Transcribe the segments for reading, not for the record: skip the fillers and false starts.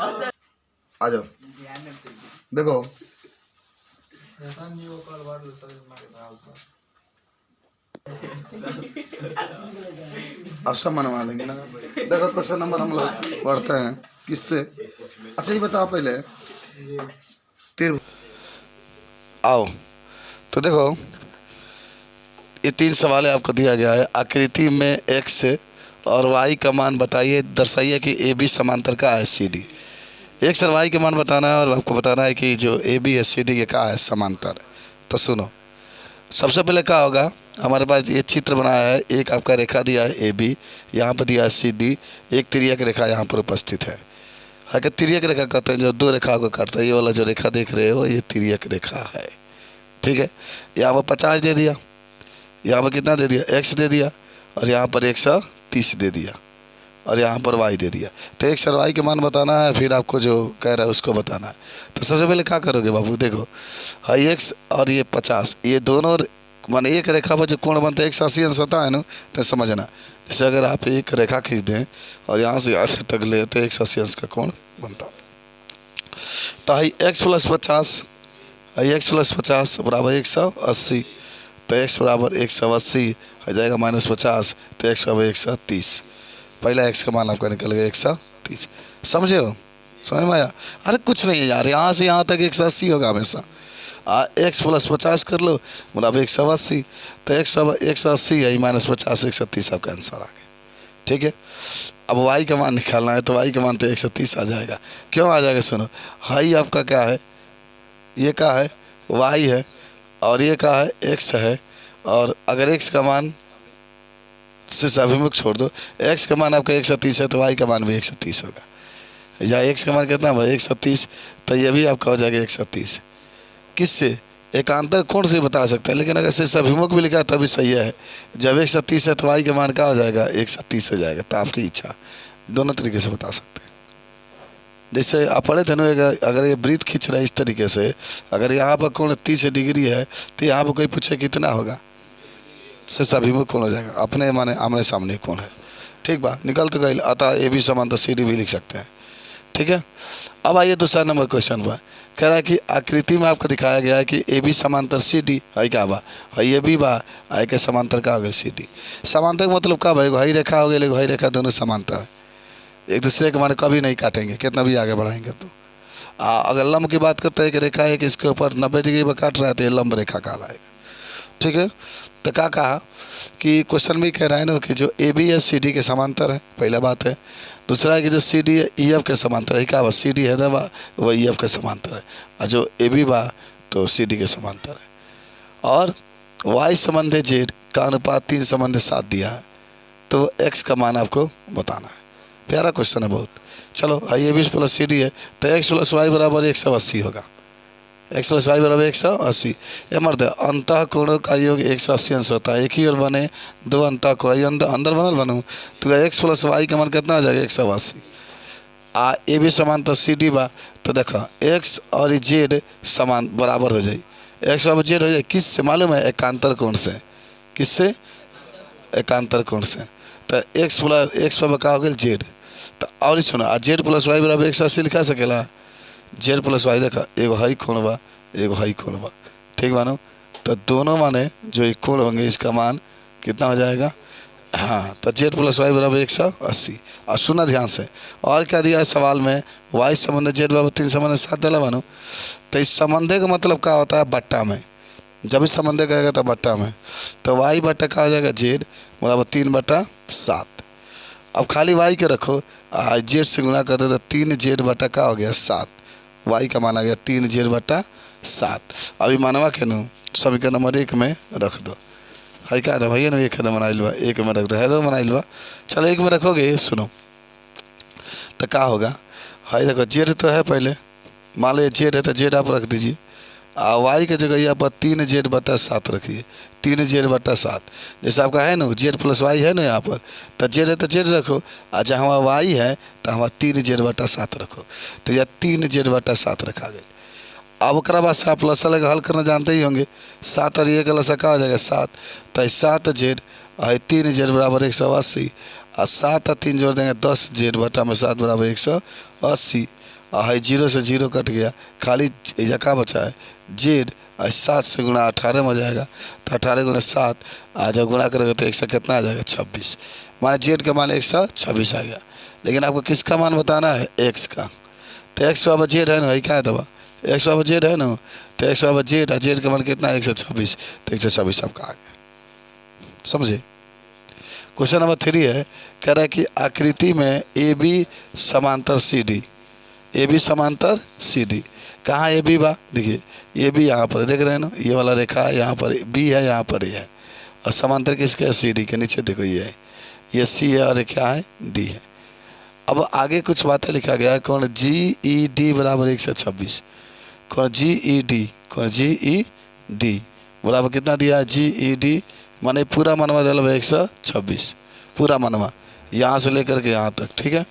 आ जाओ देखो अच्छा मनवा लेंगे ना। देखो क्वेश्चन नंबर हम लोग पढ़ते हैं किससे। अच्छा ये बताओ पहले तीर आओ। तो देखो ये 3 सवाल आपको दिया गया है। आकृति में x और y का मान बताइए, दर्शाइए कि ए बी समांतर का है सी डी। x और y का मान बताना है और आपको बताना है कि जो ए बी है सी डी के का है समांतर। तो सुनो, सबसे पहले क्या होगा, हमारे पास ये चित्र बनाया है। एक आपका रेखा दिया है ए बी, यहाँ पर दिया है सी डी, एक तिर्यक रेखा यहाँ पर उपस्थित है। अगर तिर्यक रेखा कहते हैं जो 2 रेखा को काटता है, ये वाला जो रेखा देख रहे हो ये तिर्यक रेखा है। ठीक है, यहाँ पर 50 दे दिया, यहाँ पर कितना दे दिया x दे दिया, और यहाँ पर 130 दे दिया, और यहाँ पर y दे दिया। तो x और y के मान बताना है, फिर आपको जो कह रहा है उसको बताना है। तो सबसे पहले क्या करोगे बाबू, देखो हाई x और ये 50, ये दोनों मान एक रेखा पर जो कोण बनता है 180 अंश होता है ना, तो समझना। जैसे अगर आप एक रेखा खींच दें और यहाँ से यहाँ तक ले तो 180 अंश का कोण बनता। तो हाई x + 50, हाई x + 50 बराबर 180, तो x बराबर 180 हो जाएगा -50, तो x बराबर 130। पहला x का मान आपका निकल गया 130। समझे हो, समझ में आया? अरे कुछ नहीं है यार, यहाँ से यहाँ तक 180 होगा हमेशा। x + 50 कर लो बराबर 180, तो 180 है -50 130 आपका आंसर आ गया। ठीक है, अब y का मान निकालना है, तो y का मान तो 130 आ जाएगा। क्यों आ जाएगा, सुनो, हाई आपका क्या है, ये क्या है y है, और ये क्या है x है, और अगर x का मान से अभिमुख छोड़ दो, x का मान आपका 130 है, तो y का मान भी 130 होगा। या x का मान कितना है 130, तो ये भी आपका हो जाएगा 130। किससे, एकांतर कोण से बता सकते हैं, लेकिन अगर से अभिमुख भी लिखा है तभी सही है। जब 130 है तो y का मान क्या हो जाएगा 130 हो जाएगा। तो आपकी इच्छा, दोनों तरीके से बता सकते हैं। जैसे आप पढ़े थे ना, अगर ये वृत्त खींच रहा है इस तरीके से, अगर यहाँ पर कोण 30 डिग्री है, तो यहाँ पर कोई पूछे कितना होगा, से अभिमुख कोण हो जाएगा, अपने माने आमने सामने कोण है। ठीक बा, निकल तो गई। अतः ए बी समांतर सी डी भी लिख सकते हैं। ठीक है, अब आइए दूसरा नंबर क्वेश्चन बा, कह रहा है कि आकृति में आपको दिखाया गया है कि ए बी समांतर सी डी है क्या बा, ये भी बा, आई के समांतर का हो गया सी डी। समांतर का मतलब क्या भाई, एगो हई रेखा हो गई, एगो हई रेखा, दोनों समांतर है, एक दूसरे के माने कभी नहीं काटेंगे, कितना भी आगे बढ़ाएंगे। तो अगर लंब की बात करते हैं कि रेखा है कि इसके ऊपर 90 डिग्री पर काट रहा है, तो ये लंब रेखा कहलाएगा। ठीक है, तो क्या कहा कि क्वेश्चन भी कह रहा है ना कि जो ए बी है सी डी के समांतर है, पहला बात है। दूसरा है कि जो सी डी है ई एफ के समांतर है, क्या बा सी डी है ना बा, वह ई एफ के समांतर है, और जो ए बी बा तो सी डी के समांतर है। और वाई संबंध जेड का अनुपात 3 संबंध 7 दिया है, तो एक्स का मान आपको बताना है। प्यारा क्वेश्चन है बहुत। चलो ए बी + सी डी है, तो एक्स + वाई बराबर 180 होगा, x + y बराबर 180। ये मर्द अंतः कोणों का योग 180 अंश होता है। एक ही ओर बने 2 अंतः कोण, ये अंदर बनल बनू, तो x + y का मान कितना आ जाएगा 180। ए बी समांतर सी डी बा, तो देखो x और z समान बराबर हो जाए, x बराबर z हो जाए, किससे मालूम है, एकांतर कोण से। किससे, एकांतर कोण से। तो x बराबर का हो गया z। तो और सुनो, z + y बराबर 180 लिखा सकेला, z + y देखा, एगो हाई कोण बा, एगो हाई कोण बा, ठीक मानो। तो दोनों माने जो एक कोण होंगे इसका मान कितना हो जाएगा, हाँ, तो z + y बराबर 180। और सुना ध्यान से, और क्या दिया है सवाल में, y संबंध z बराबर 3 संबंध 7 दिला मानो। तो इस संबंध का मतलब क्या होता है, बट्टा में, जब इस संबंध कहेगा तो बट्टा में, तो y बट्टा क्या हो जाएगा z बराबर 3/7। अब खाली y के रखो, z से गुणा करते तो 3z बटा का हो गया 7, y का मान आ गया 3z/7। अभी मानवा के नु समीकरण नंबर 1 में रख दो, है क्या था भैया ना, एक बनाइल बा, 1 में रख दो, है तो बनाइल बा। चलो 1 में रखोगे, सुनो तो क्या होगा, है देखो जेड तो है पहले, मान लीजिए जेड है तो जेड आप रख दीजिए, वाई के जगह यहाँ पर 3z/7 रखिए, 3z/7। जैसे आपका है ना z + y है ना यहाँ पर, तो जेड है तो जेड रखो, और जहाँ वाई है तो हमारा 3z/7 रखो, तो यह 3z/7 रखा गया। अब ओकरा बाद से आप लसा लगा हल करना जानते ही होंगे, 7 और 1 का लसा का हो जाएगा 7, तो 7z और 3z बराबर 180, और 7 और 3 जोड़ देंगे 10 जेड बटा में 7 बराबर 180। और है 0 से 0 कट गया, खाली एजा का बचा है जेड। और 7 से गुणा 18 में हो जाएगा, तो 18 गुणा 7 आ जब गुणा करेगा तो 1 से कितना आ जाएगा 26। माने जेड का मान 126 आ गया। लेकिन आपको किसका मान बताना है, एक्स का। तो एक्स बराबर जेड है ना, है क्या है दबा, एक्स बराबर जेड है ना, तो एक्स बराबर जेड है, जेड का मान कितना है 126, तो 126 आपका आ गया। समझे। क्वेश्चन नंबर 3 है, कह रहा है कि आकृति में ए बी समांतर सी डी, ए बी समांतर सी डी। कहाँ ए बी बा, देखिए ए बी यहाँ पर देख रहे हैं ना, ये वाला रेखा यहाँ पर बी है, यहाँ पर ए है, और समांतर किसके है, सी डी के। नीचे देखो ये है, ये सी है और क्या है, डी है। अब आगे कुछ बातें लिखा गया है, कौन जी ई डी बराबर 126, कौन जी ई डी, कौन जी ई डी बराबर कितना दिया है, जी ई डी माने पूरा मनवा दिया 126, पूरा मनवा यहाँ से लेकर के यहाँ तक, ठीक है।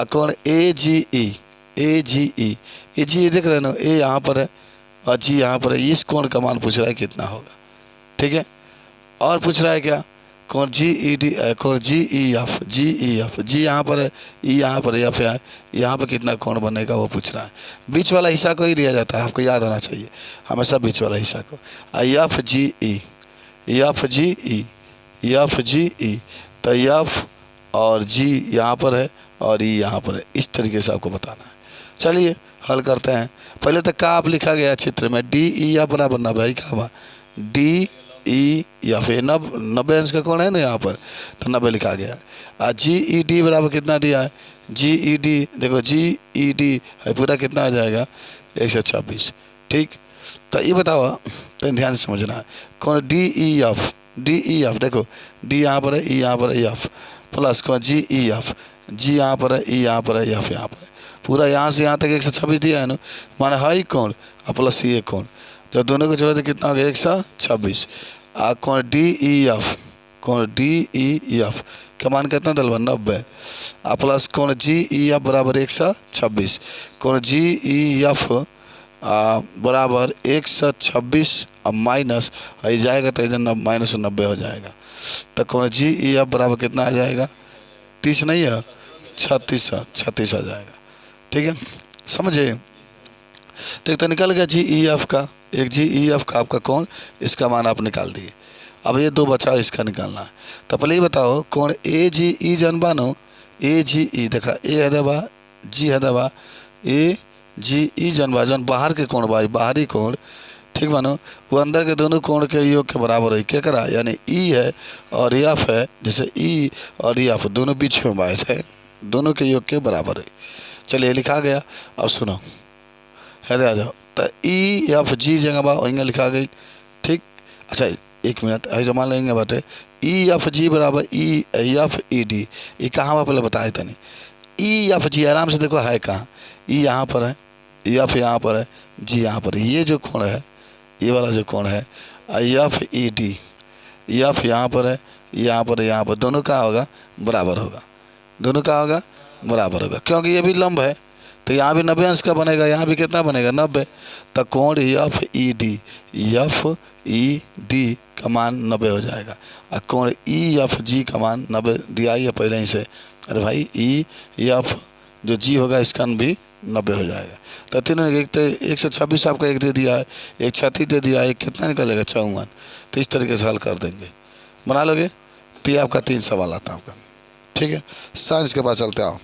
कौन ए जी ई, ए जी ई, ए जी ई देख रहे हैं ना, ए यहाँ पर है और जी यहाँ पर है। इस कोण का मान पूछ रहा है कितना होगा, ठीक है। और पूछ रहा है क्या, कौन जी ई डी, कौन जी ई एफ, जी ई एफ, जी यहाँ पर है, ई यहाँ पर एफ है, यहाँ पर कितना कोण बनेगा वो पूछ रहा है। बीच वाला हिस्सा को ही लिया जाता है, आपको याद होना चाहिए हमेशा बीच वाला हिस्सा को। एफ जी ई, एफ जी ई, एफ जी ई, तो एफ और जी यहाँ पर है और ई यहाँ पर है, इस तरीके से आपको बताना है। चलिए हल करते हैं। पहले तो का आप लिखा गया चित्र में, डी ई एफ बराबर 90, क्या हुआ, डी ई एफ, 90 अंश का कोण है ना यहाँ पर, तो 90 लिखा गया। और जी ई डी बराबर कितना दिया है, जी ई डी देखो, जी ई डी है पूरा कितना आ जाएगा 126, ठीक। तो ये बताओ, तो ध्यान से समझना है, कौन D E F, D E F देखो, डी यहाँ पर है, ई यहाँ पर है, एफ प्लस कौन जी ई एफ, जी यहाँ पर है, ई यहाँ पर है, एफ यहाँ पर है, पूरा यहाँ से यहाँ तक 126 दिया है ना, माने हाई कौन प्लस ये कौन, जब दोनों की जरूरत है कितना हो गया 126। कौन डी ई एफ, कौन डी ई एफ का मान कितना दलवा 90, प्लस कौन जी ई एफ बराबर 126, कौन जी ई एफ बराबर 126 अब माइनस आई जाएगा तो इधर माइनस 90 हो जाएगा। तो कौन जी ई एफ बराबर कितना आ जाएगा, 30 नहीं है 36 आ जाएगा, ठीक है। समझे। तो निकल गया जी ई एफ का, एक जी ई एफ का आपका कौन, इसका मान आप निकाल दिए। अब ये 2 बचा, इसका निकालना है। तो पहले ये बताओ कौन ए जी ई जन बानो, ए जी ई देखा, ए है दबा, जी है दबा, ए जी ई जन बा, जन बाहर के कोण भाई, बाहरी कोण, ठीक मानो, वो अंदर के दोनों कोण के योग के बराबर है, क्या करा, यानी ई है और एफ है, जैसे ई और एफ दोनों बीच में बात है, दोनों के योग के बराबर है। चलिए लिखा गया। अब सुनो है, आ जाओ, तो ई एफ जी जगह बा वहीं लिखा गई, ठीक। अच्छा 1 मिनट है, जो मान लेंगे बाटे ई एफ जी बराबर ई एफ ई डी, ये कहाँ बा पहले बताए तनी, ई एफ जी आराम से देखो है कहाँ, ई यहाँ पर है, एफ यहाँ पर है, जी यहाँ पर है, ये जो कोण है, ये वाला जो कोण है एफ ई डी, एफ यहाँ पर है, यहाँ पर, यहाँ पर, दोनों का होगा बराबर होगा, दोनों का होगा बराबर होगा, क्योंकि ये भी लंब है, तो यहाँ भी 90 अंश का बनेगा, यहाँ भी कितना बनेगा 90। तो कोण F E D, F E D का मान 90 हो जाएगा, और कोण ई एफ जी का मान 90 दिया ही है पहले ही से। अरे भाई ई एफ जो जी होगा इसका भी 90 हो जाएगा। तो तीनों एक तो 126 आपका एक दे दिया है, एक 36 दे दिया है, एक कितना निकलेगा 54। तो इस तरीके से हल कर देंगे, बना लोगे। तो ये आपका 3 सवाल आता है आपका, ठीक है। साइंस के पास चलते आओ।